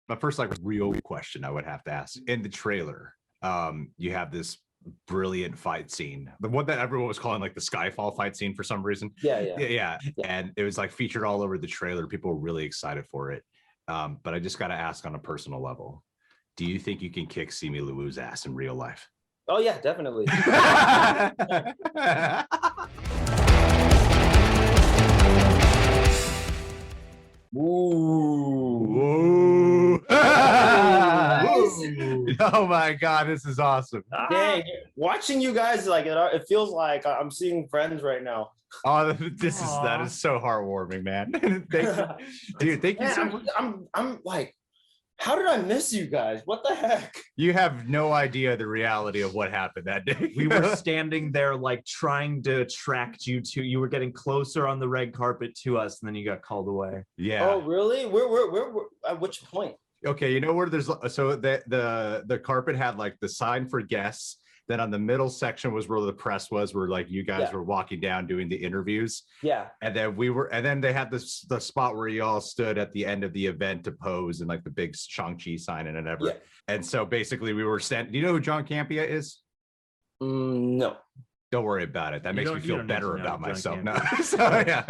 my first like real question I would have to ask in the trailer. You have this brilliant fight scene, the one that everyone was calling like the Skyfall fight scene for some reason. Yeah. And it was like featured all over the trailer. People were really excited for it. But I just got to ask on a personal level, do you think you can kick Simu Liu's ass in real life? Oh yeah, definitely. Ooh. Oh my God, this is awesome. Dang, watching you guys, like it feels like I'm seeing friends right now. Oh, that is so heartwarming, man. Thank you. Dude, thank you so much. I'm like, how did I miss you guys? What the heck? You have no idea the reality of what happened that day. We were standing there like trying to attract you to, you were getting closer on the red carpet to us, and then you got called away. Yeah. Oh, really? Where at which point? Okay, you know where there's, so the carpet had like the sign for guests. Then on the middle section was where the press was, where like you guys were walking down doing the interviews. Yeah. And then they had the spot where you all stood at the end of the event to pose and like the big Shang-Chi sign and whatever. Yeah. And so basically we were standing. Do you know who John Campea is? No. Don't worry about it. That makes me feel better about myself. No. So yeah.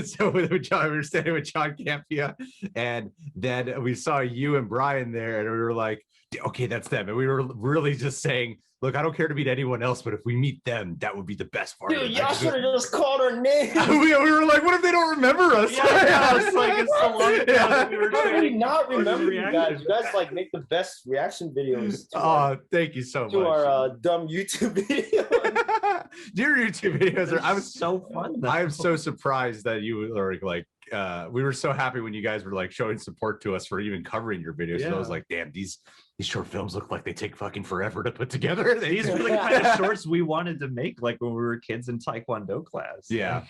So we were standing with John Campea, and then we saw you and Brian there, and we were like, okay, that's them. And we were really just saying, look, I don't care to meet anyone else, but if we meet them, that would be the best part. Dude, y'all should have just called our names. we were like, what if they don't remember us? Yeah, it's like it's so long ago we were trying to not remember you guys. You guys like make the best reaction videos. Oh, thank you so much. To our dumb YouTube videos. Your YouTube videos are so fun. I'm so surprised that you are like we were so happy when you guys were like showing support to us for even covering your videos. Yeah. So I was like, damn, these short films look like they take fucking forever to put together. These were the kind of shorts we wanted to make, like when we were kids in Taekwondo class. Yeah.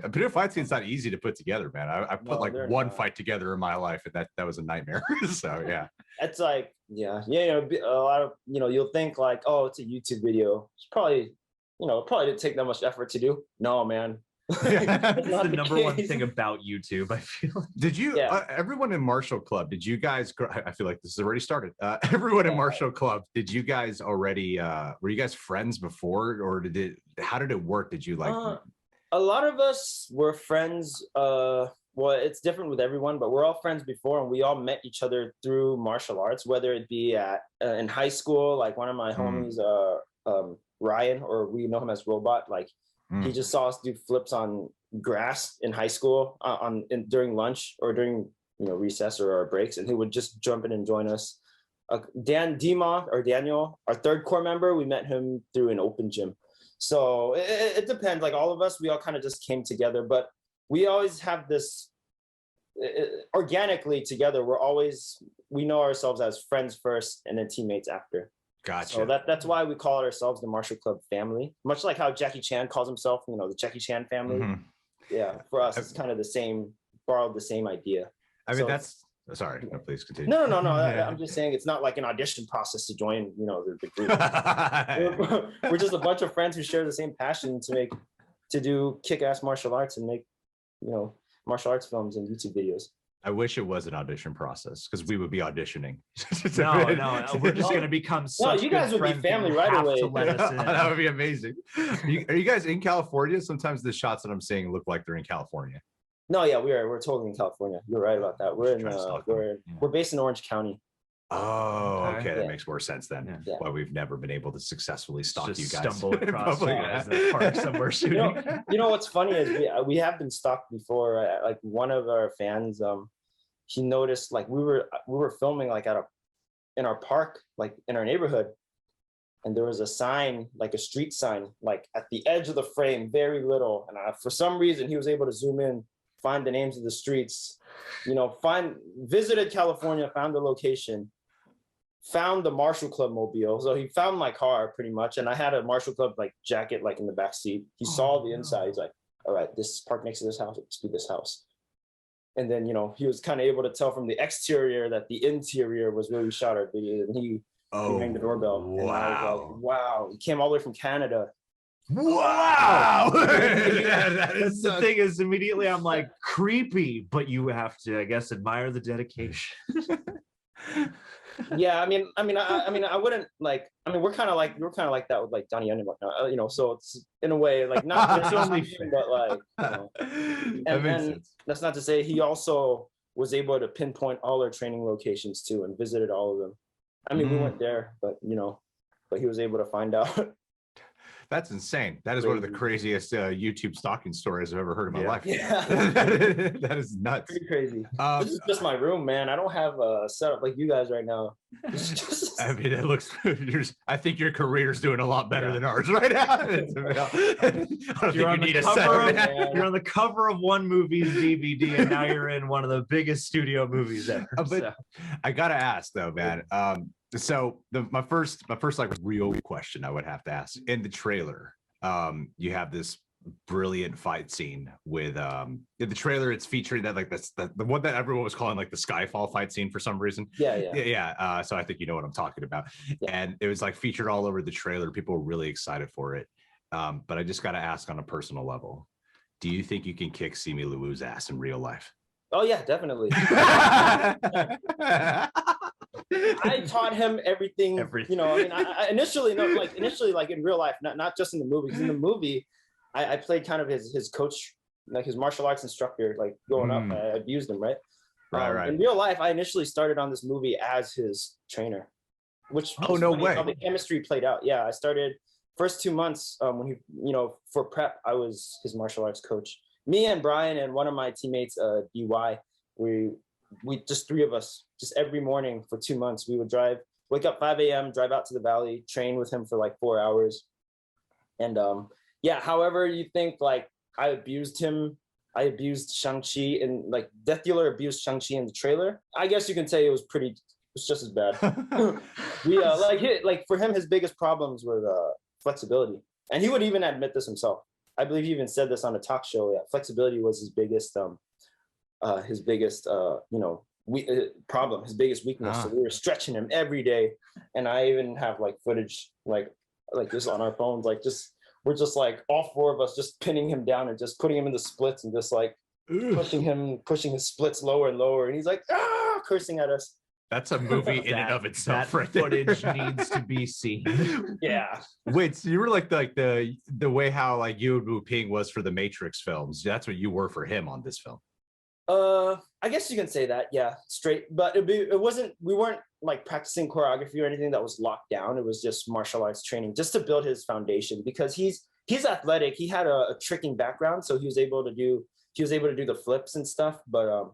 But a fight scene's not easy to put together, man. I put one fight together in my life, and that was a nightmare. So yeah. It's like, yeah, a lot of, you'll think like, oh, it's a YouTube video. It's probably, probably didn't take that much effort to do. No, man. That's the number one thing about YouTube, I feel. Did you everyone in Marshall Club, did you guys, I feel like this has already started, everyone in Marshall Club, did you guys already were you guys friends before, or how did it work? Did you like a lot of us were friends, well, it's different with everyone, but we're all friends before, and we all met each other through martial arts, whether it be at in high school, like one of my homies, Ryan, or we know him as Robot, like he just saw us do flips on grass in high school during lunch or during recess or our breaks, and he would just jump in and join us. Daniel, our third core member, we met him through an open gym. So it depends. Like all of us, we all kind of just came together, but we always have this organically together. We know ourselves as friends first and then teammates after. Gotcha. So that's why we call ourselves the Martial Club family, much like how Jackie Chan calls himself, the Jackie Chan family. Mm-hmm. Yeah, for us, it's kind of borrowed the same idea. I mean, sorry, no, please continue. No. I'm just saying it's not like an audition process to join, the group. we're just a bunch of friends who share the same passion to do kick-ass martial arts and make, martial arts films and YouTube videos. I wish it was an audition process, because we would be auditioning. No, we're just going to become such. No, you guys would be family right away. That would be amazing. Are you guys in California? Sometimes the shots that I'm seeing look like they're in California. No, yeah, we're totally in California. You're right about that. We're based in Orange County. Oh, okay. That makes more sense then. Yeah. Why we've never been able to successfully stalk you guys. Stumble across you guys in the park somewhere shooting. What's funny is we have been stalked before. Like one of our fans, he noticed like we were filming like in our park, like in our neighborhood, and there was a sign, like a street sign, like at the edge of the frame, very little. And for some reason, he was able to zoom in, find the names of the streets, visited California, found the location, found the Marshall Club mobile. So he found my car pretty much. And I had a Marshall Club like jacket, like in the back seat. He saw the inside. He's like, all right, this park next to this house, let's do this house. And then, he was kind of able to tell from the exterior that the interior was where we shot our video. And he rang the doorbell. Wow. And I was like, wow. He came all the way from Canada. Wow. That's the thing is immediately I'm like, creepy, but you have to, I guess, admire the dedication. Yeah, I wouldn't like. I mean, we're kind of like that with like Donnie Yen and whatnot, you know. So it's in a way like not It's only fair, but like, you know. And that's not to say he also was able to pinpoint all our training locations too and visited all of them. I mean, we weren't there, but you know, but he was able to find out. That's insane. That is one of the craziest YouTube stalking stories I've ever heard in my life. Yeah. That is nuts. Pretty crazy. This is just my room, man. I don't have a setup like you guys right now. I mean, it looks. I think your career's doing a lot better than ours right now. I don't you're think you need a setup. You're on the cover of one movie's DVD, and now you're in one of the biggest studio movies ever. But I gotta ask though, man. So my first like real question I would have to ask, in the trailer, you have this brilliant fight scene with in the trailer it's featuring that like the one that everyone was calling like the Skyfall fight scene for some reason. Yeah. So I think you know what I'm talking about. Yeah. And it was like featured all over the trailer. People were really excited for it. But I just gotta ask on a personal level, do you think you can kick Simu Liu's ass in real life? Oh yeah, definitely. I taught him everything. You know, I mean, I initially like in real life, not just in the movie. 'Cause in the movie, I played kind of his coach, like his martial arts instructor. Like growing up, I abused him, right? Right. In real life, I initially started on this movie as his trainer, which no way. How the chemistry played out. Yeah, I started first 2 months when he, you know, for prep, I was his martial arts coach. Me and Brian and one of my teammates, DY, we just three of us, just every morning for 2 months, we would wake up 5 a.m., drive out to the valley, train with him for like 4 hours. And yeah, however you think, like I abused him, I abused Shang-Chi, and like Death Dealer abused Shang-Chi in the trailer. I guess you can say it's just as bad. Like for him, his biggest problems were the flexibility. And he would even admit this himself. I believe he even said this on a talk show. Yeah, flexibility was his biggest problem, his biggest weakness. So we were stretching him every day, and I even have like footage like this on our phones. Like we're just like all four of us just pinning him down and just putting him in the splits and just like pushing his splits lower and lower, and he's like cursing at us. That's a movie in and of itself. That footage needs to be seen. Yeah. Wait, so you were like the way how like Yeoh Wu Ping was for the Matrix films. That's what you were for him on this film. I guess you can say that, yeah, straight. But it wasn't. We weren't like practicing choreography or anything that was locked down. It was just martial arts training, just to build his foundation. Because he's athletic. He had a tricking background, so he was able to do the flips and stuff. But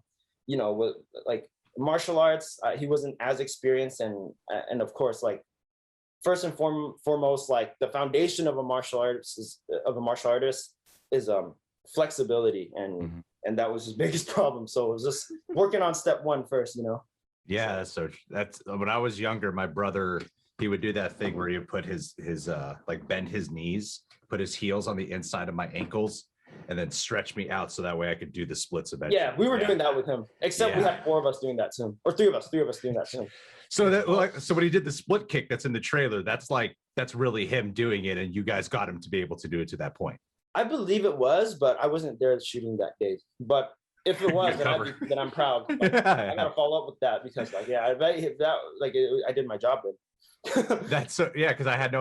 you know, with like martial arts, he wasn't as experienced, and of course, like first and foremost, like the foundation of a martial artist is flexibility, and that was his biggest problem. So it was just working on step one first, you know. Yeah, that's when I was younger, my brother, he would do that thing where he would put his like bend his knees, put his heels on the inside of my ankles, and then stretch me out so that way I could do the splits eventually. Yeah, we were doing that with him, except we had four of us doing that too, or three of us doing that too. So when he did the split kick that's in the trailer, that's really him doing it, and you guys got him to be able to do it to that point. I believe it was, but I wasn't there shooting that day. But if it was, then I'm proud. Like, I gotta follow up with that because, like, yeah, I did my job then. That's so, yeah, because I had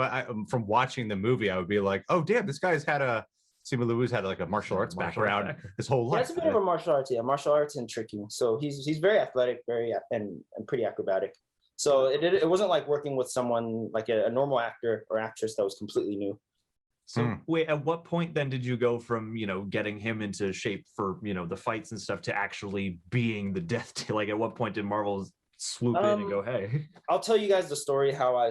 from watching the movie, I would be like, oh damn, this guy's Simu Liu's had like a martial arts background his whole life. That's a bit of a martial arts and tricking. So he's very athletic, and pretty acrobatic. So it wasn't like working with someone like a normal actor or actress that was completely new. So wait, at what point then did you go from, you know, getting him into shape for, you know, the fights and stuff to actually being the Death Dealer? Like at what point did Marvel swoop in and go, hey? I'll tell you guys the story how I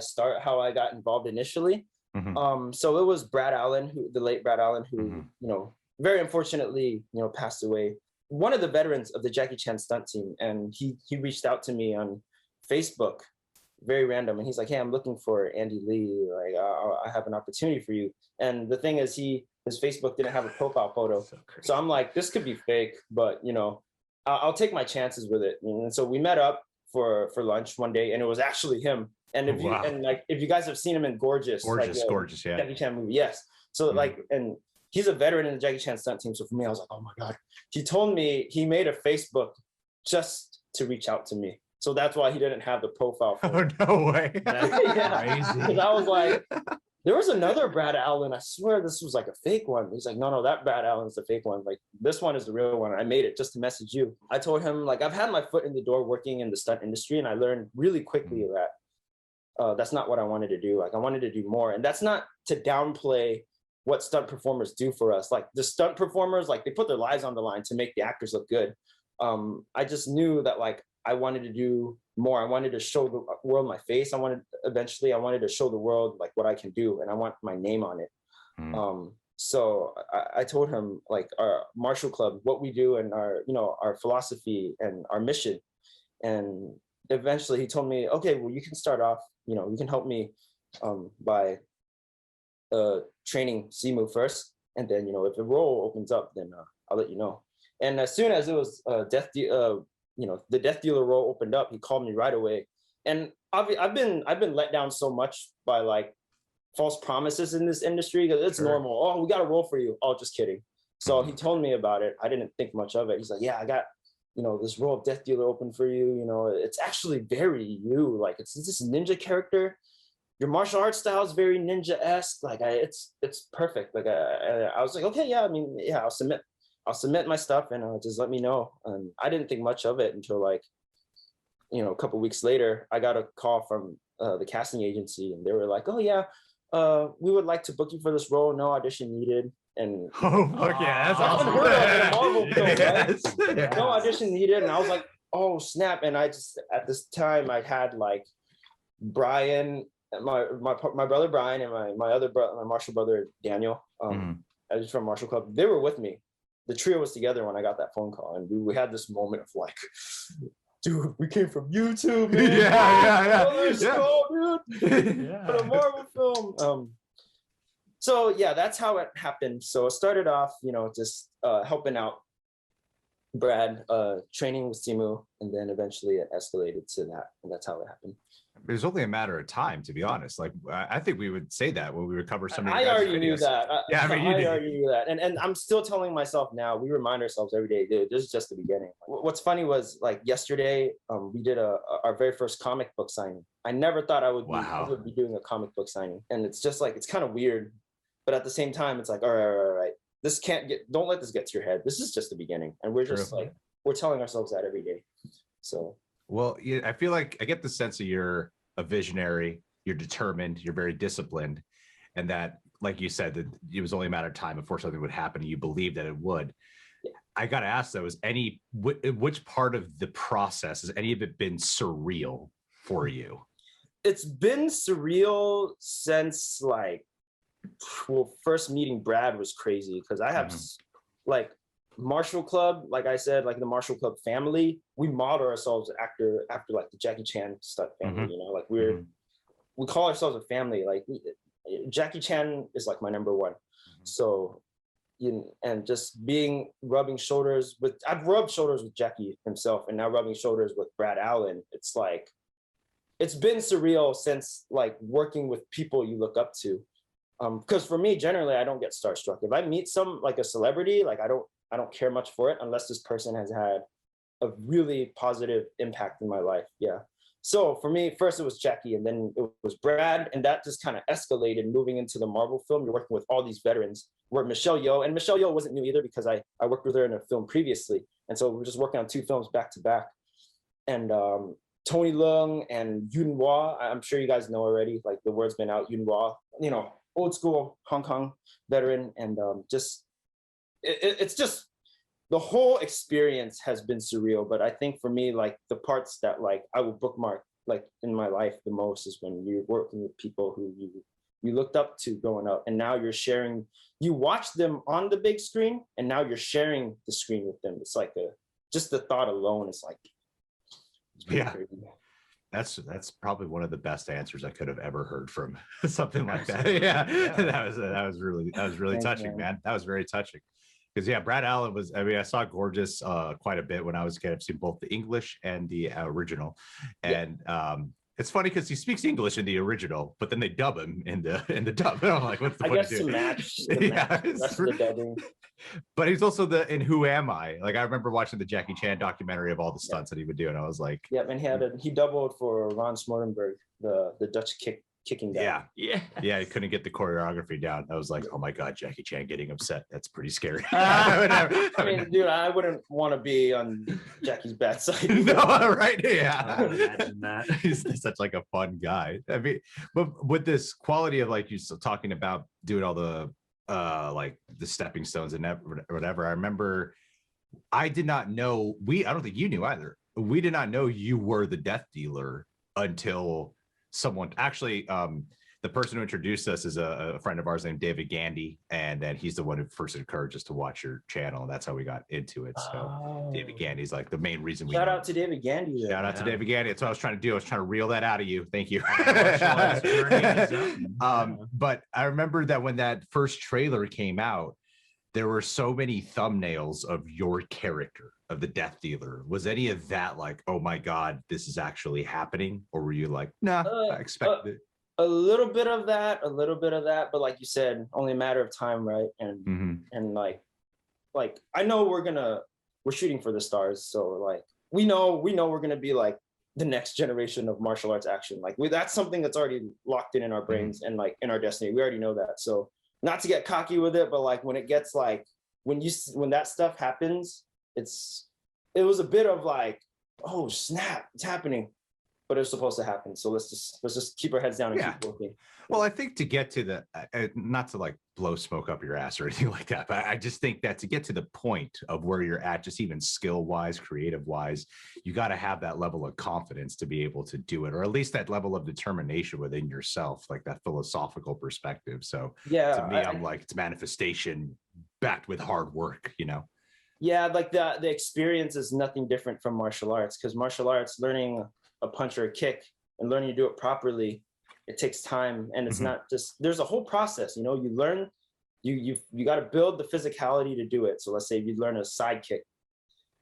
got involved initially. So it was Brad Allan, the late Brad Allan, who you know, very unfortunately, you know, passed away. One of the veterans of the Jackie Chan Stunt Team, and he reached out to me on Facebook, very random, and he's like, hey, I'm looking for Andy Lee, like I have an opportunity for you. And the thing is, his Facebook didn't have a profile photo, so I'm like, this could be fake, but you know, I'll take my chances with it. And so we met up for lunch one day, and it was actually him. And if you guys have seen him in Gorgeous, yeah, Jackie Chan movie, yes. So like, and he's a veteran in the Jackie Chan Stunt Team. So for me, I was like, oh my god. He told me he made a Facebook just to reach out to me, So that's why he didn't have the profile photo. Oh, no way. Yeah. Because I was like, there was another Brad Allan. I swear this was like a fake one. He's like, no, that Brad Allan's the fake one. Like, this one is the real one. I made it just to message you. I told him, like, I've had my foot in the door working in the stunt industry, and I learned really quickly that that's not what I wanted to do. Like, I wanted to do more. And that's not to downplay what stunt performers do for us. Like, the stunt performers, like, they put their lives on the line to make the actors look good. I just knew that, like, I wanted to do more. I wanted to show the world my face. I wanted to show the world like what I can do, and I want my name on it. So I told him, like, our martial club, what we do, and our philosophy and our mission. And eventually he told me, okay, well, you can start off, you can help me by training Simu first, and then if the role opens up, then I'll let you know. And as soon as it was the death dealer role opened up, he called me right away. And I've been let down so much by like false promises in this industry, because it's normal. Oh, we got a role for you. Oh, just kidding. So he told me about it. I didn't think much of it. He's like, yeah, I got this role of death dealer open for you. It's actually very you. Like, it's this ninja character. Your martial arts style is very ninja-esque. Like, it's perfect. Like, I was like, okay, yeah. I mean, yeah, I'll submit my stuff, and just let me know. And I didn't think much of it until like, a couple weeks later, I got a call from the casting agency, and they were like, oh yeah, we would like to book you for this role. No audition needed. And yeah, that's awesome. Unheard of in a Marvel film, right? Yes. No audition needed. And I was like, oh snap. And I just, at this time, I had like Brian, my brother Brian, and my other brother, my martial brother Daniel, I was from Martial Club. They were with me. The trio was together when I got that phone call, and we had this moment of like, dude, we came from YouTube, man. Yeah. Let's go, dude. For a Marvel film. So yeah, that's how it happened. So it started off, just helping out Brad, training with Simu, and then eventually it escalated to that, and that's how it happened. It was only a matter of time, to be honest. Like, I think we would say that when we would cover some of I already knew that. Yeah, I mean, I already knew that. And I'm still telling myself now, we remind ourselves every day, dude, this is just the beginning. What's funny was, like, yesterday, we did our very first comic book signing. I never thought I would be doing a comic book signing. And it's just like, it's kind of weird. But at the same time, it's like, all right. Don't let this get to your head. This is just the beginning. And we're just like, we're telling ourselves that every day. So. Well, yeah, I feel like I get the sense that you're a visionary, you're determined, you're very disciplined, and that, like you said, that it was only a matter of time before something would happen, and you believed that it would. Yeah. I got to ask, though, which part of the process, has any of it been surreal for you? It's been surreal since, like, first meeting Brad was crazy, because I have like Martial Club, like I said, like the Martial Club family, we model ourselves after like the Jackie Chan Stunt family, like we call ourselves a family. Like Jackie Chan is like my number one. So, and just rubbing shoulders with, I've rubbed shoulders with Jackie himself, and now rubbing shoulders with Brad Allan. It's like, it's been surreal since like working with people you look up to. Because for me, generally, I don't get starstruck. If I meet like a celebrity, like I don't care much for it unless this person has had a really positive impact in my life. Yeah. So for me, first it was Jackie, and then it was Brad, and that just kind of escalated moving into the Marvel film. You're working with all these veterans. We're Michelle Yeoh, and Michelle Yeoh wasn't new either, because I worked with her in a film previously. And so we're just working on 2 films back to back. And Tony Leung and Yeoh, I'm sure you guys know already, like the word's been out, Yeoh, old school Hong Kong veteran. And it's just, the whole experience has been surreal. But I think for me, like the parts that like I will bookmark like in my life the most is when you're working with people who you looked up to growing up, and now you watch them on the big screen, and now you're sharing the screen with them. It's like just the thought alone is like, crazy. That's probably one of the best answers I could have ever heard from something like that. Yeah. That was really touching, man. That was very touching. Because Brad Allan was, I saw Gorgeous quite a bit when I was a kid. I've seen both the English and the original. And It's funny because he speaks English in the original, but then they dub him in the dub. I'm like, what's the point? I guess to match the rest of the dubbing. But he's also in Who Am I? Like, I remember watching the Jackie Chan documentary of all the stunts that he would do, and I was like, yeah, and he doubled for Ron Smortenberg, the Dutch kicking guy. Yeah. He couldn't get the choreography down. I was like, oh my god, Jackie Chan getting upset. That's pretty scary. I mean, dude, I wouldn't want to be on Jackie's bad side. No, right? Yeah. Imagine that. He's such like a fun guy. I mean, but with this quality of like you still talking about doing all the like the stepping stones and whatever, I remember I did not know I don't think you knew either. We did not know you were the death dealer until someone actually the person who introduced us is a friend of ours named David Gandy, and then he's the one who first encouraged us to watch your channel, and that's how we got into it. So David Gandy's like the main reason we shout out to David Gandy. Shout out to David Gandy. That's what I was trying to do. I was trying to reel that out of you. Thank you. But I remember that when that first trailer came out, there were so many thumbnails of your character, of the death dealer. Was any of that like, oh my god, this is actually happening, or were you like, nah, I expected it? A little bit of that, but like you said, only a matter of time, right? And and like I know we're shooting for the stars, so like we know we're gonna be like the next generation of martial arts action. Like that's something that's already locked in our brains and like in our destiny. We already know that. So not to get cocky with it, but like when it gets like when that stuff happens, it was a bit of like, oh snap, it's happening, but it was supposed to happen. So let's just keep our heads down and keep working. Well, I think to get to the not to like blow smoke up your ass or anything like that, but I just think that to get to the point of where you're at, just even skill wise, creative wise, you got to have that level of confidence to be able to do it, or at least that level of determination within yourself, like that philosophical perspective. So yeah, to me, I'm like, it's manifestation backed with hard work, you know? Yeah, like the experience is nothing different from martial arts, because martial arts, learning a punch or a kick and learning to do it properly, it takes time, and it's not just, there's a whole process, you know. You learn, you got to build the physicality to do it. So let's say you learn a side kick,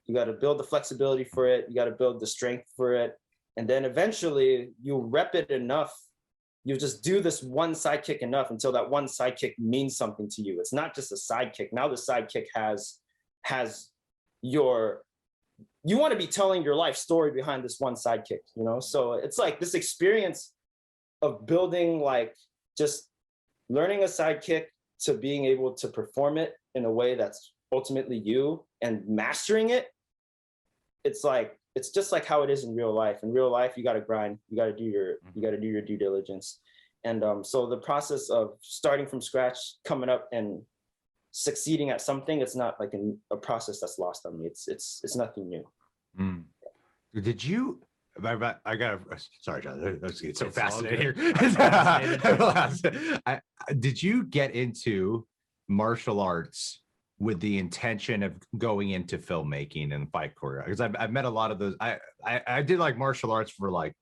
you got to build the flexibility for it, you got to build the strength for it, and then eventually you rep it enough, you just do this one side kick enough until that one side kick means something to you. It's not just a side kick. Now the side kick has your, you want to be telling your life story behind this one side kick, you know? So it's like this experience of building, like just learning a side kick to being able to perform it in a way that's ultimately you and mastering it. It's like, it's just like how it is in real life. In real life, you got to grind, you got to do your due diligence. And so the process of starting from scratch, coming up and succeeding at something, it's not like a process that's lost on me. It's nothing new. Did you, I got sorry, John, let's get so fascinated here. Did you get into martial arts with the intention of going into filmmaking and fight choreography? Because I've met a lot of those. I did like martial arts for like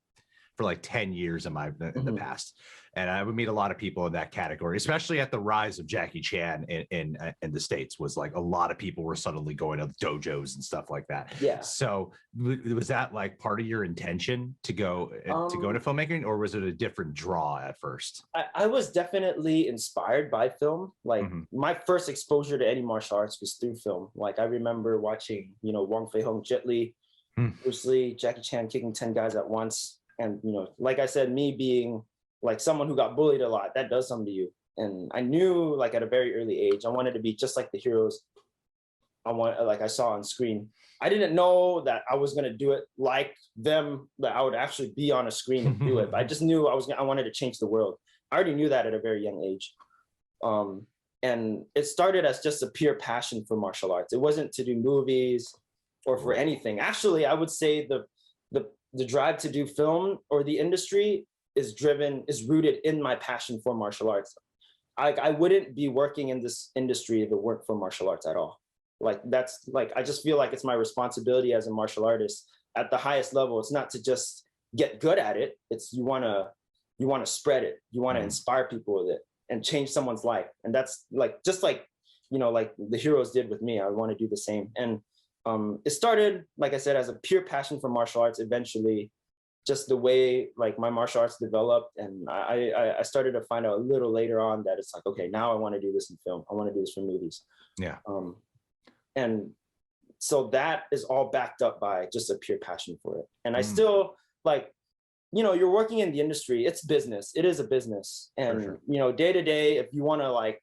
10 years in the past, and I would meet a lot of people in that category, especially at the rise of Jackie Chan in the States. Was like a lot of people were suddenly going to dojos and stuff like that. Yeah. So was that like part of your intention to go into filmmaking, or was it a different draw at first? I was definitely inspired by film. Like my first exposure to any martial arts was through film. Like I remember watching, you know, Wong Fei-hung, Jet Li, Bruce Lee, Jackie Chan kicking 10 guys at once. And, you know, like I said, me being like someone who got bullied a lot, that does something to you. And I knew, like at a very early age, I wanted to be just like the heroes I saw on screen. I didn't know that I was going to do it like them, that I would actually be on a screen and do it. But I just knew I wanted to change the world. I already knew that at a very young age. And it started as just a pure passion for martial arts. It wasn't to do movies or for anything. Actually, I would say the drive to do film or the industry is rooted in my passion for martial arts. I wouldn't be working in this industry if it weren't for martial arts at all. Like that's like, I just feel like it's my responsibility as a martial artist at the highest level. It's not to just get good at it. It's you want to spread it. You want to inspire people with it and change someone's life. And that's like, just like, you know, like the heroes did with me. I want to do the same. And it started, like I said, as a pure passion for martial arts. Eventually, just the way like my martial arts developed, and I started to find out a little later on that it's like, okay, now I want to do this in film. I want to do this for movies. Yeah. And so that is all backed up by just a pure passion for it. And I still like, you know, you're working in the industry, it's business. It is a business. And, sure. you know, day to day, if you want to like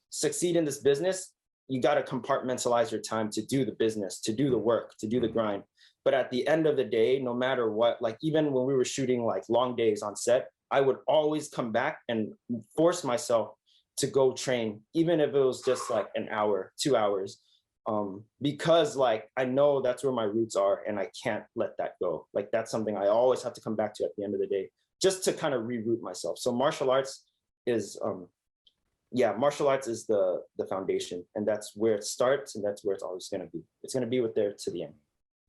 succeed in this business, you got to compartmentalize your time to do the business, to do the work, to do the grind. But at the end of the day, no matter what, like even when we were shooting like long days on set, I would always come back and force myself to go train, even if it was just like an hour, 2 hours. Because like, I know that's where my roots are and I can't let that go. Like that's something I always have to come back to at the end of the day, just to kind of reroute myself. So martial arts is, martial arts is the foundation, and that's where it starts and that's where it's always going to be. It's going to be with there to the end.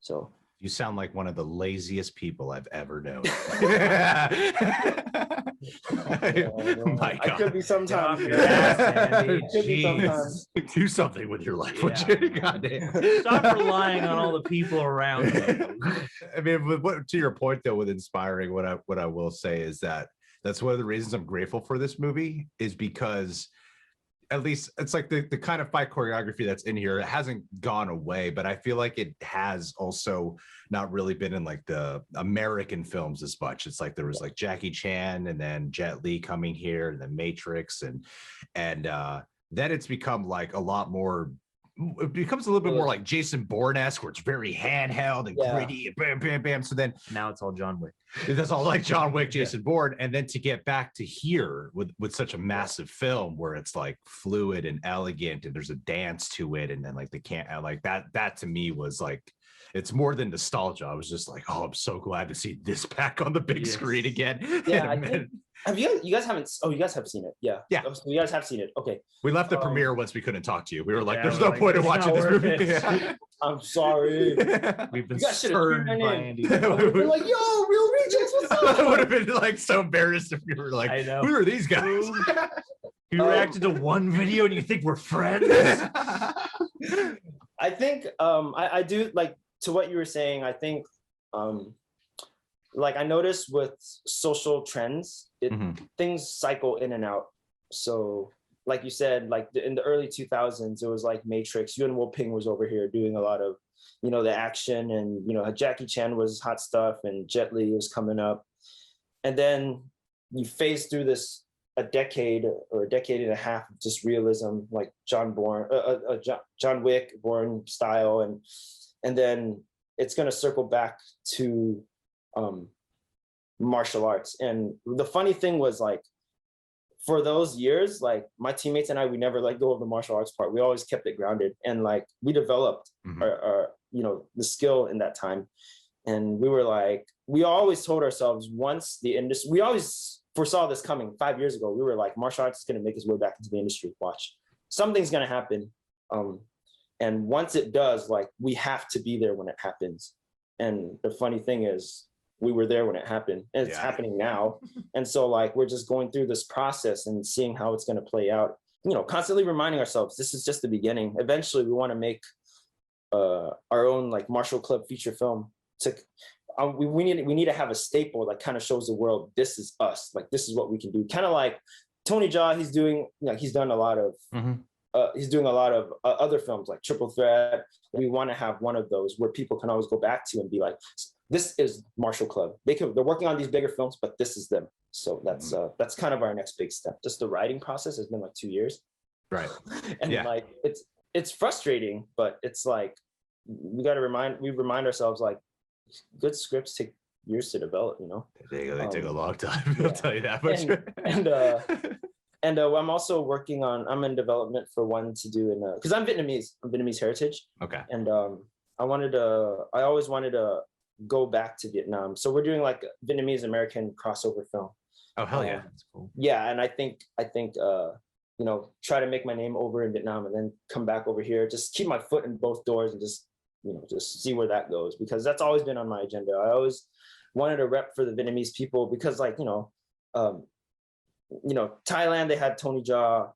So you sound like one of the laziest people I've ever known. My God. I could be sometimes. Do something with your life. Yeah. Stop relying on all the people around you. I mean, to your point though, with inspiring, what I will say is that's one of the reasons I'm grateful for this movie, is because at least it's like the kind of fight choreography that's in here, it hasn't gone away, but I feel like it has also not really been in like the American films as much. It's like there was like Jackie Chan and then Jet Li coming here and then Matrix and then it's become like a lot more, it becomes a little bit more like Jason Bourne-esque, where it's very handheld and gritty and bam, bam, bam. So then now it's all John Wick. That's all like John Wick, Jason Bourne. And then to get back to here with such a massive film where it's like fluid and elegant and there's a dance to it. And then like that to me was like, it's more than nostalgia. I was just like, oh, I'm so glad to see this back on the big screen again. Yeah, I think, you guys haven't? Oh, you guys have seen it. Yeah. Oh, so you guys have seen it. Okay. We left the premiere once we couldn't talk to you. We were like, there's no point in watching this movie. I'm sorry. We've been spurned by Andy. We've been like, yo, Real Rejects, what's up? I would have been like so embarrassed if you were like, I know. Who are these guys? You reacted to one video and you think we're friends? I think I do, like, to what you were saying, I think like I noticed with social trends, things cycle in and out. So like you said, like in the early 2000s, it was like Matrix. Yuen Woo-ping was over here doing a lot of, you know, the action, and, you know, Jackie Chan was hot stuff and Jet Li was coming up. And then you phase through a decade or a decade and a half of just realism, like John Wick, Bourne style. And then it's going to circle back to martial arts. And the funny thing was, like, for those years, like my teammates and I, we never let go of the martial arts part. We always kept it grounded, and like we developed our you know, the skill in that time. And we were like, we always told ourselves, once the industry, we always foresaw this coming 5 years ago. We were like, martial arts is going to make its way back into the industry. Watch, something's going to happen. And once it does, like, we have to be there when it happens. And the funny thing is, we were there when it happened, and it's happening now. And so like, we're just going through this process and seeing how it's going to play out, you know, constantly reminding ourselves, this is just the beginning. Eventually we want to make our own like martial club feature film. We need to have a staple that kind of shows the world, this is us, like, this is what we can do. Kind of like Tony Jaa, he's doing, you know, he's done a lot of, he's doing a lot of other films like Triple Threat. We want to have one of those where people can always go back to and be like, this is Martial Club. They're working on these bigger films, but this is them. So that's kind of our next big step. Just the writing process has been like 2 years. Right. And like, it's frustrating, but it's like, we remind ourselves, like, good scripts take years to develop, you know? They take a long time. I'll tell you that much. And I'm also working on, I'm in development for one to do in, cause I'm Vietnamese heritage. Okay. And I always wanted to go back to Vietnam. So we're doing like a Vietnamese American crossover film. Oh, hell yeah. That's cool. Yeah. And I think, you know, try to make my name over in Vietnam and then come back over here, just keep my foot in both doors and just, you know, just see where that goes, because that's always been on my agenda. I always wanted to rep for the Vietnamese people, because like, you know, Thailand, they had Tony Jaa.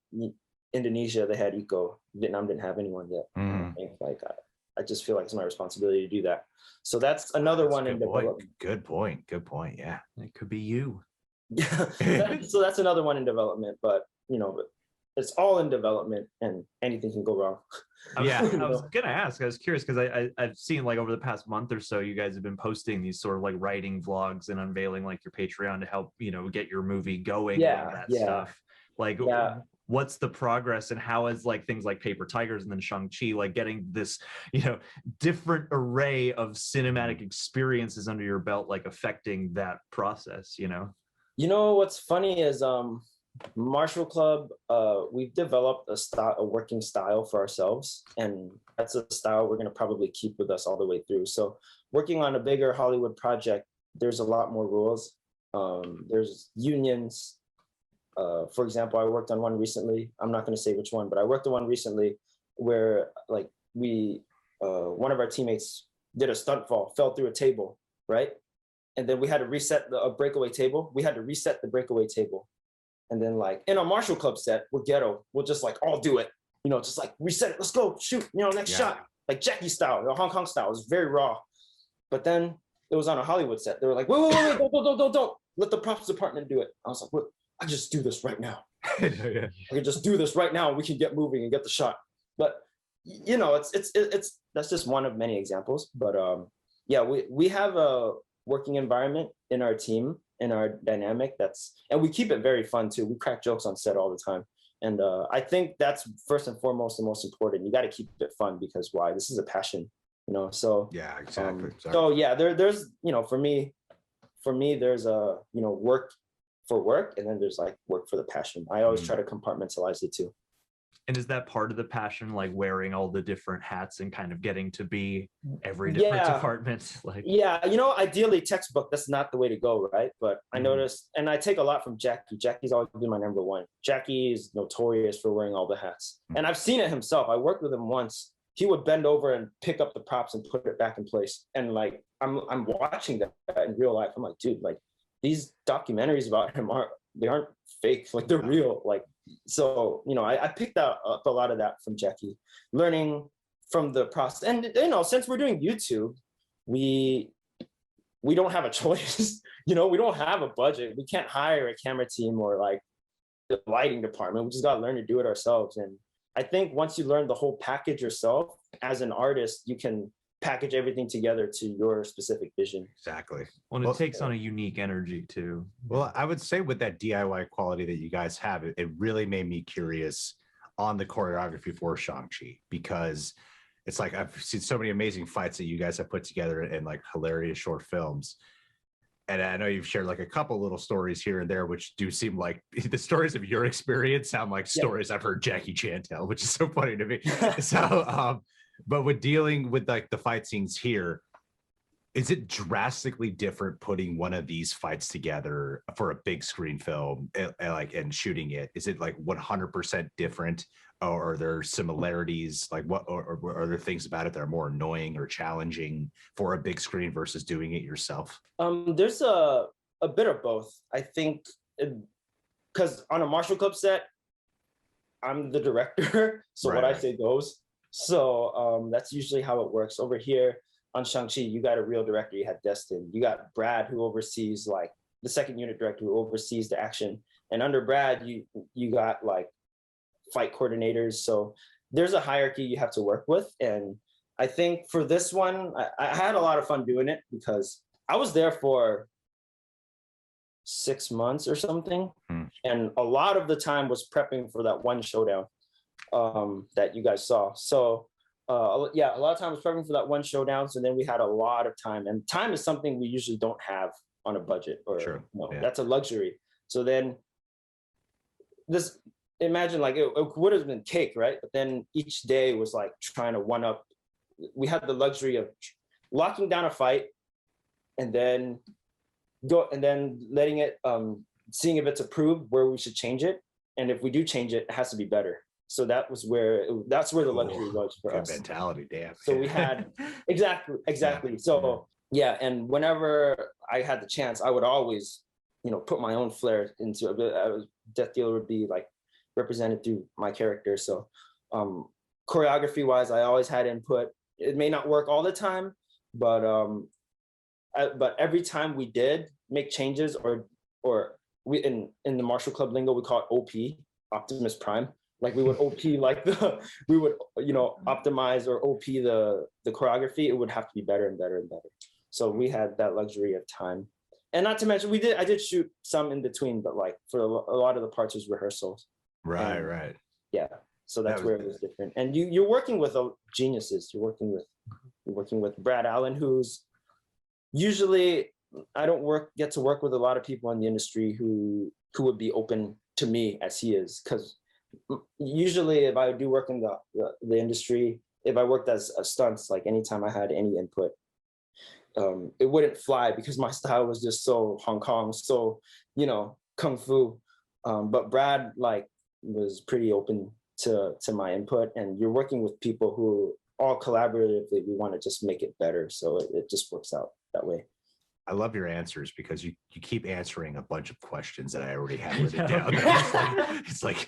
Indonesia, they had Iko. Vietnam didn't have anyone yet. I think, like, I just feel like it's my responsibility to do that. So that's another one in development. Good point. Yeah, it could be you. So that's another one in development, but it's all in development, and anything can go wrong. I was gonna ask. I was curious because I've seen like over the past month or so, you guys have been posting these sort of like writing vlogs and unveiling like your Patreon to help get your movie going. And all that stuff. Like, what's the progress, and how is like things like Paper Tigers and then Shang-Chi like getting this different array of cinematic experiences under your belt, like affecting that process? What's funny is Martial Club, we've developed a working style for ourselves, and that's a style we're going to probably keep with us all the way through. So working on a bigger Hollywood project, there's a lot more rules. There's unions. For example, I worked on one recently. I'm not going to say which one, but I worked on one recently where like one of our teammates did a stunt fall, fell through a table, right? And then we had to reset a breakaway table. We had to reset the breakaway table. And then like in a Martial Club set, we're ghetto. We'll just like all do it, just like reset it. Let's go shoot, next shot, like Jackie style, Hong Kong style. It was very raw. But then it was on a Hollywood set. They were like, wait, don't. Let the props department do it. I was like, what? I just do this right now. I can just do this right now. We can get moving and get the shot. But it's that's just one of many examples. But we have a working environment in our team, in our dynamic, and we keep it very fun too. We crack jokes on set all the time. And I think that's first and foremost the most important. You got to keep it fun, because why? This is a passion, so yeah, exactly. So yeah, there's for me there's a work for work, and then there's like work for the passion. I always try to compartmentalize the two. And is that part of the passion, like wearing all the different hats and kind of getting to be every different department? Like, ideally textbook, that's not the way to go, right? But I noticed, and I take a lot from Jackie. Jackie's always been my number one. Jackie is notorious for wearing all the hats. And I've seen it himself. I worked with him once. He would bend over and pick up the props and put it back in place. And like, I'm watching that in real life. I'm like, dude, like these documentaries about him aren't fake, like they're real. Like, so, I picked up a lot of that from Jackie, learning from the process. And, since we're doing YouTube, we don't have a choice. We don't have a budget. We can't hire a camera team or like the lighting department. We just got to learn to do it ourselves. And I think once you learn the whole package yourself as an artist, you can package everything together to your specific vision. Exactly. Well, it takes on a unique energy too. Well, I would say with that DIY quality that you guys have, it really made me curious on the choreography for Shang-Chi, because it's like I've seen so many amazing fights that you guys have put together in like hilarious short films. And I know you've shared like a couple little stories here and there, which do seem like the stories of your experience sound like stories I've heard Jackie Chan tell, which is so funny to me. So, but with dealing with like the fight scenes here, is it drastically different putting one of these fights together for a big screen film and shooting it? Is it like 100% different, or are there similarities? Like what, or are there things about it that are more annoying or challenging for a big screen versus doing it yourself? There's a bit of both. I think because on a Martial Club set, I'm the director, so what I say goes. So that's usually how it works. Over here on Shang-Chi, you got a real director. You had Destin. You got Brad, who oversees like the second unit director, who oversees the action. And under Brad, you got like fight coordinators. So there's a hierarchy you have to work with. And I think for this one, I had a lot of fun doing it because I was there for 6 months or something. And a lot of the time was prepping for that one showdown that you guys saw. So a lot of time was prepping for that one showdown. So then we had a lot of time, and time is something we usually don't have on a budget, or that's a luxury. So then imagine like it would have been cake, right? But then each day was like trying to one up. We had the luxury of locking down a fight and then letting it, seeing if it's approved, where we should change it. And if we do change it, it has to be better. So that's where the luxury was for us. Mentality, damn. So we had exactly. Yeah. So and whenever I had the chance, I would always, put my own flair into it. Death Dealer would be like represented through my character. So choreography wise, I always had input. it may not work all the time, but every time we did make changes, or we in the martial club lingo we call it OP, Optimus Prime. Like we would OP like we would optimize or OP the choreography. It would have to be better and better and better. So we had that luxury of time, and not to mention I did shoot some in between, but like for a lot of the parts was rehearsals. Right. Yeah. So that's where it was different. And you're working with geniuses. You're working with Brad Allan, who's usually I don't get to work with a lot of people in the industry who would be open to me as he is, because usually if I do work in the industry, if I worked as stunts, like anytime I had any input, it wouldn't fly because my style was just so Hong Kong, so kung fu. But Brad was pretty open to my input, and you're working with people who all collaboratively we want to just make it better, so it just works out that way. I love your answers because you keep answering a bunch of questions that I already had written down. It's like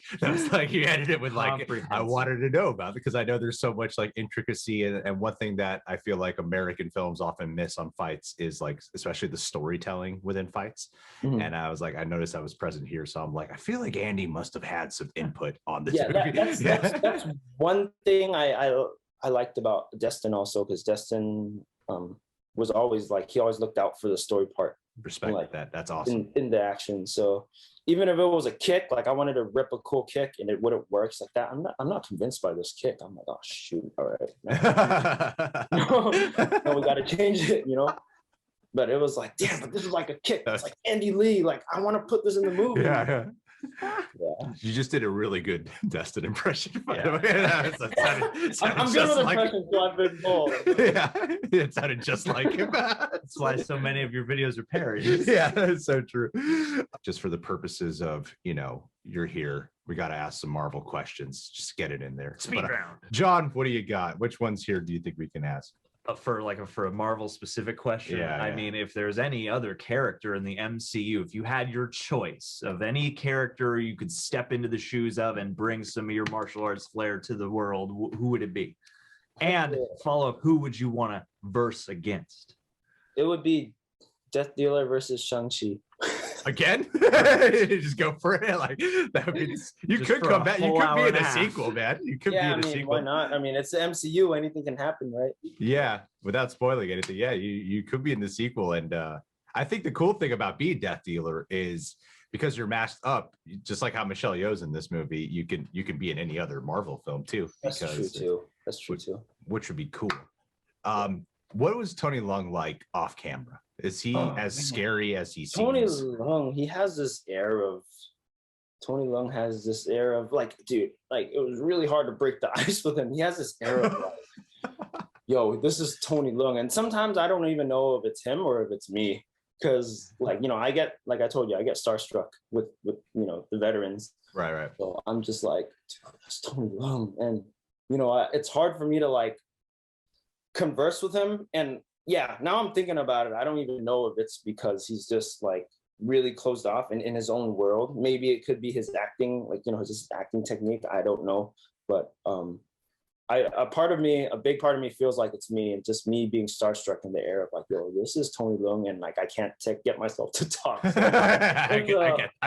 you ended it with like I wanted to know about, because I know there's so much like intricacy, and one thing that I feel like American films often miss on fights is like especially the storytelling within fights. Mm-hmm. And I was like, I noticed I was present here, so I'm like, I feel like Andy must have had some input on this movie. That's one thing I liked about Destin also, because Destin was always like, he always looked out for the story part. Respect like, that. That's awesome. In the action. So even if it was a kick, like I wanted to rip a cool kick and it wouldn't work, it's like that. I'm not convinced by this kick. I'm like, oh shoot, all right. No, we got to change it, But it was like, damn, but this is like a kick. It's like Andy Lee. Like I want to put this in the movie. Yeah. You just did a really good Destin impression, by the way. I'm good with impressions, so I've been bold. Yeah, it sounded just like him. That's why so many of your videos are parodies. Yeah, that's so true. Just for the purposes of, you're here, we got to ask some Marvel questions. Just get it in there. Speed round. John, what do you got? Which ones here do you think we can ask? For a Marvel specific question, I mean, if there's any other character in the MCU, if you had your choice of any character you could step into the shoes of and bring some of your martial arts flair to the world, who would it be? And follow up, who would you want to verse against? It would be Death Dealer versus Shang-Chi. Again? Just go for it. Like that would be, you could come back. You could be in a sequel, man. You could be in a sequel. Why not? I mean, it's the MCU. Anything can happen, right? Yeah, without spoiling anything. Yeah, you could be in the sequel. And I think the cool thing about being Death Dealer is because you're masked up, just like how Michelle Yeoh's in this movie, you can be in any other Marvel film too. That's true too. Which would be cool. What was Tony Leung like off camera? Is he as scary as he seems? Tony Leung, he has this air of like, dude, like it was really hard to break the ice with him. He has this air of like, yo, this is Tony Leung. And sometimes I don't even know if it's him or if it's me. Because like, I get, like I told you, I get starstruck with the veterans. Right. So I'm just like, dude, that's Tony Leung. And, it's hard for me to like converse with him. And yeah, now I'm thinking about it, I don't even know if it's because he's just like really closed off and in his own world. Maybe it could be his acting, like, his acting technique. I don't know. But a big part of me feels like it's me, and just me being starstruck in the air of like, yo, this is Tony Leung, and like I can't get myself to talk. So, I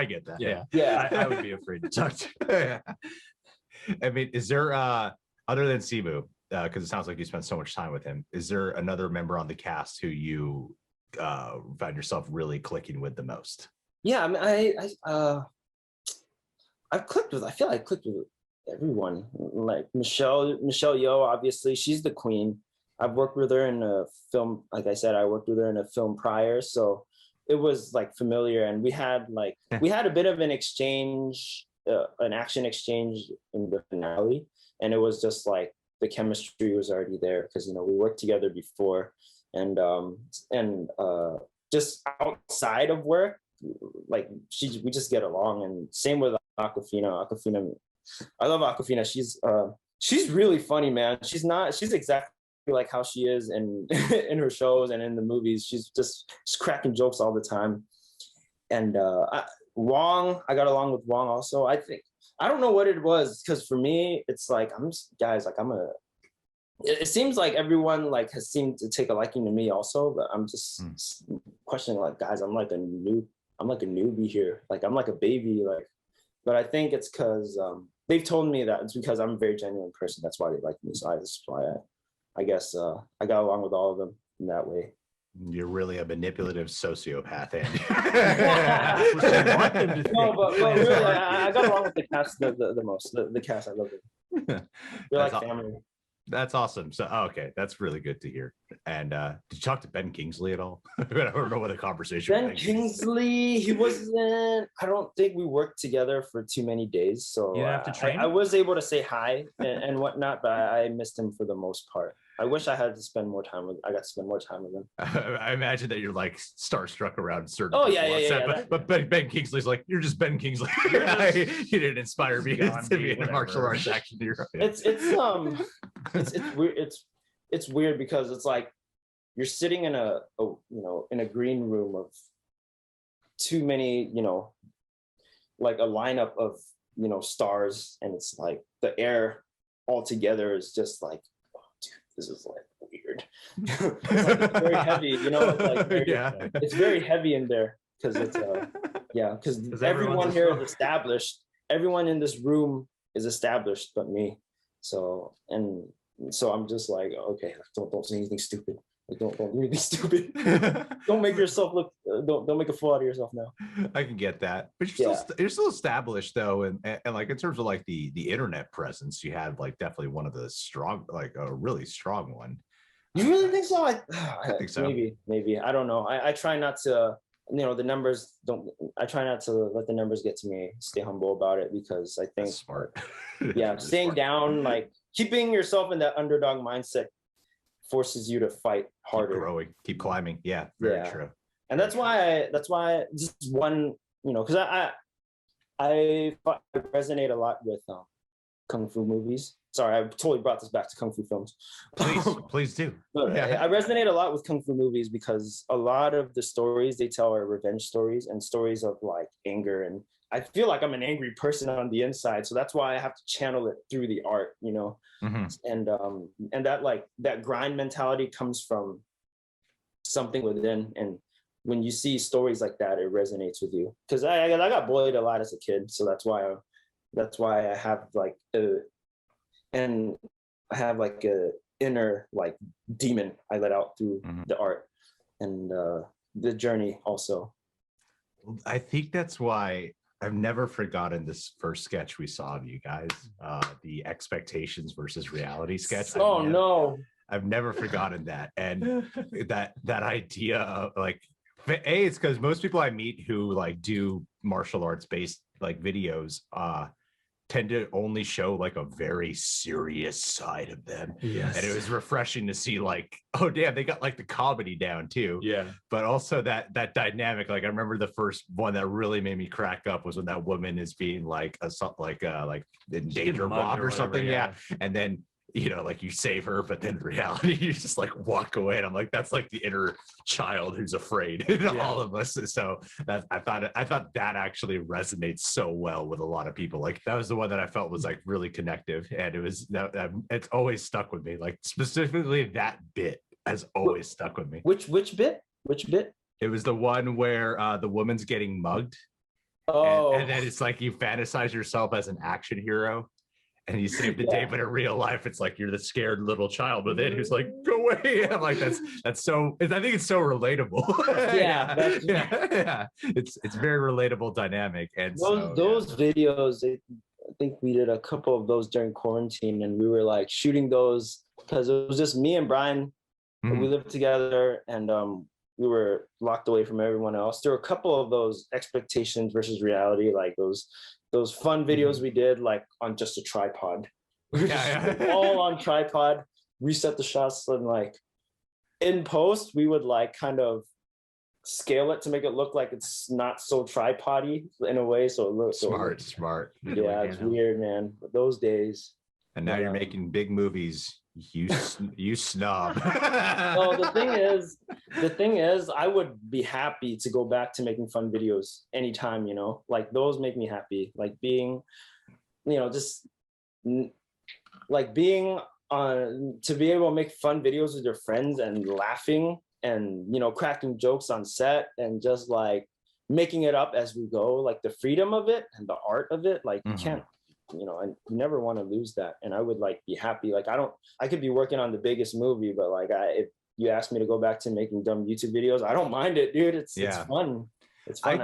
get that. Yeah. I would be afraid to talk to. I mean, is there other than Simu, because it sounds like you spent so much time with him, is there another member on the cast who you found yourself really clicking with the most? Yeah, I mean, I feel like I clicked with everyone. Like Michelle Yeoh, obviously, she's the queen. I've worked with her in a film, like I said, I worked with her in a film prior, so it was like familiar, and we had a bit of an exchange, an action exchange in the finale, and it was just like the chemistry was already there because we worked together before, and just outside of work, like we just get along. And same with Awkwafina. I love Awkwafina. She's really funny, man. She's exactly like how she is in in her shows and in the movies. She's cracking jokes all the time. And Wong, I got along with Wong also. I don't know what it was, because for me, it's like I'm it seems like everyone like has seemed to take a liking to me also, but I'm just questioning like, guys, I'm like a newbie here. Like I'm like a baby, like, but I think it's because they've told me that it's because I'm a very genuine person. That's why they like me. So that's why I guess I got along with all of them in that way. You're really a manipulative sociopath, Andy. No, but really, I got along with the cast the most. The cast, I love it. They're like family. That's awesome. So, okay, that's really good to hear. And did you talk to Ben Kingsley at all? I don't know what the conversation. Ben Kingsley, he wasn't. I don't think we worked together for too many days. So you have to train. I was able to say hi and whatnot, but I missed him for the most part. I wish I had to spend more time with. I got to spend more time with him. I imagine that you're like starstruck around certain. Oh yeah. But Ben Kingsley's like, you're just Ben Kingsley. He didn't inspire me to be a martial arts action hero. It's weird. It's weird because it's like you're sitting in a in a green room of too many like a lineup of stars, and it's like the air altogether is just like, this is like weird. It's very heavy, it's like it's very heavy in there because it's because everyone here is established. Everyone in this room is established but me. So I'm just like, okay, don't say anything stupid. Like, don't do anything stupid. Don't make yourself look. Don't make a fool out of yourself now. I can get that, but you're still established though, and like in terms of like the internet presence, you have like definitely one of the strong, like a really strong one. You really think so? I think so. Maybe I don't know. I try not to. The numbers don't. I try not to let the numbers get to me. Stay humble about it because I think that's smart. Yeah, staying down, like keeping yourself in that underdog mindset forces you to fight harder. Keep growing, keep climbing. Yeah, very true. And that's why just one, because I resonate a lot with kung fu movies. Sorry, I totally brought this back to kung fu films. Please do. I resonate a lot with kung fu movies because a lot of the stories they tell are revenge stories and stories of like anger, and I feel like I'm an angry person on the inside, so that's why I have to channel it through the art, and that grind mentality comes from something within, and when you see stories like that, it resonates with you. Because I got bullied a lot as a kid, so that's why I have like a inner like demon I let out through the art and the journey also. I think that's why I've never forgotten this first sketch we saw of you guys, the expectations versus reality sketch. No. I've never forgotten that. And that idea of like, it's because most people I meet who like do martial arts based like videos tend to only show like a very serious side of them. Yes. And it was refreshing to see like, oh damn, they got like the comedy down too. Yeah. But also that dynamic. Like I remember the first one that really made me crack up was when that woman is being like in danger robbed or something. Yeah. And then like you save her, but then in reality you just like walk away. And I'm like, that's like the inner child who's afraid in all of us. So that I thought that actually resonates so well with a lot of people. Like that was the one that I felt was like really connective, and it was it's always stuck with me. Like specifically that bit has always stuck with me. Which bit? It was the one where the woman's getting mugged. Oh, and then it's like you fantasize yourself as an action hero. And you save the day, but in real life, it's like you're the scared little child within who's like, "Go away!" I'm like, that's so. I think it's so relatable. Yeah. It's very relatable dynamic, and those videos. I think we did a couple of those during quarantine, and we were like shooting those because it was just me and Brian. Mm-hmm. We lived together, and we were locked away from everyone else. There were a couple of those expectations versus reality, like those fun videos we did like on just a tripod. All on tripod, reset the shots, and like in post we would like kind of scale it to make it look like it's not so tripod-y in a way, so it looks smart. Yeah, it's weird, man. But those days. And now you're making big movies. You snob. No, the thing is, I would be happy to go back to making fun videos anytime, like those make me happy. Like being, just like being to be able to make fun videos with your friends and laughing and, you know, cracking jokes on set and just like making it up as we go, like the freedom of it and the art of it, like you can't, you know, and you never want to lose that. And I would like be happy. Like I could be working on the biggest movie, but like if you ask me to go back to making dumb YouTube videos, I don't mind it, dude. It's fun. It's fun.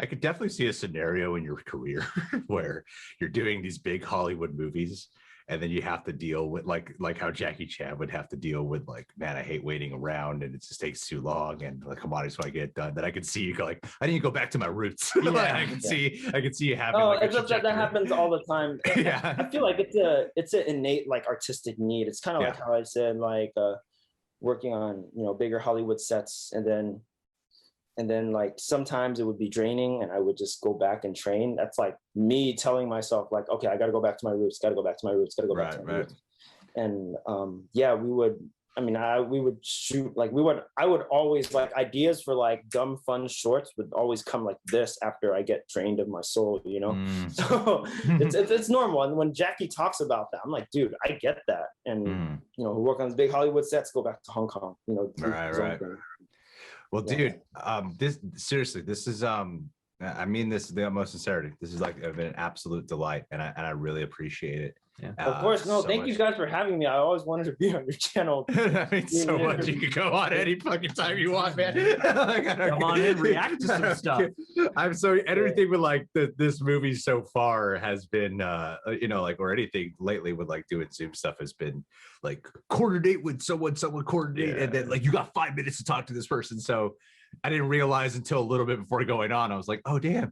I could definitely see a scenario in your career where you're doing these big Hollywood movies and then you have to deal with like how Jackie Chan would have to deal with like, man, I hate waiting around and it just takes too long and like, come on, I just want to get it done. Then I could see you go like, I need to go back to my roots. Yeah, like, I can see you having that happens all the time. Yeah. I feel like it's an innate like artistic need. It's kind of like how I said, like working on, you know, bigger Hollywood sets and then like sometimes it would be draining and I would just go back and train. That's like me telling myself like, okay, I got to go back to my roots, got to go back to my roots, got to go back to my roots. And we would shoot, like I would always like ideas for like dumb, fun shorts would always come like this after I get drained of my soul, you know? So it's normal. And when Jackie talks about that, I'm like, dude, I get that. And, you know, who work on these big Hollywood sets, go back to Hong Kong, you know? Right. Well, dude, this is I mean this the utmost sincerity. This is like been an absolute delight, and I really appreciate it. Yeah. Of course, no. Thank you guys for having me. I always wanted to be on your channel. That means so much. You can go on any fucking time you want, man. Like, come on in, react to some stuff. I'm sorry. Everything with like this movie so far has been, you know, like or anything lately with like doing Zoom stuff has been like coordinate with someone coordinate, and then like you got 5 minutes to talk to this person. So I didn't realize until a little bit before going on. I was like, oh damn.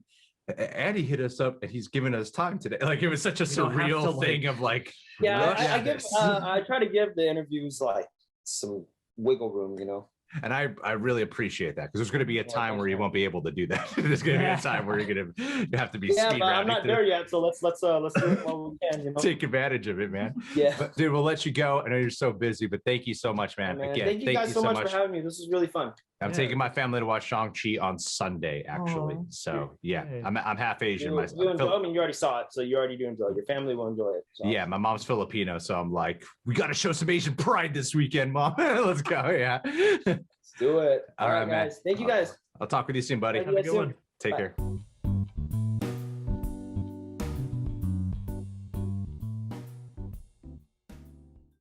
Andy hit us up and he's giving us time today. Like it was such a surreal thing of like, I try to give the interviews like some wiggle room, you know. And I really appreciate that because there's going to be a time where you won't be able to do that. There's going to be a time where you have to be speed but I'm not there yet, so let's do it while we can, you know. Take advantage of it, man. Yeah, but, dude, we'll let you go. I know you're so busy, but thank you so much, man. Again, thank you guys so much for having me. This is really fun. I'm taking my family to watch Shang-Chi on Sunday, actually. So yeah, I'm half Asian myself. I mean, you already saw it, so you already do enjoy it. Your family will enjoy it. So. Yeah, my mom's Filipino, so I'm like, we got to show some Asian pride this weekend, Mom. Let's go. Yeah. Let's do it. All right, guys. Thank you guys. I'll talk with you soon, buddy. Have a good one. Take care.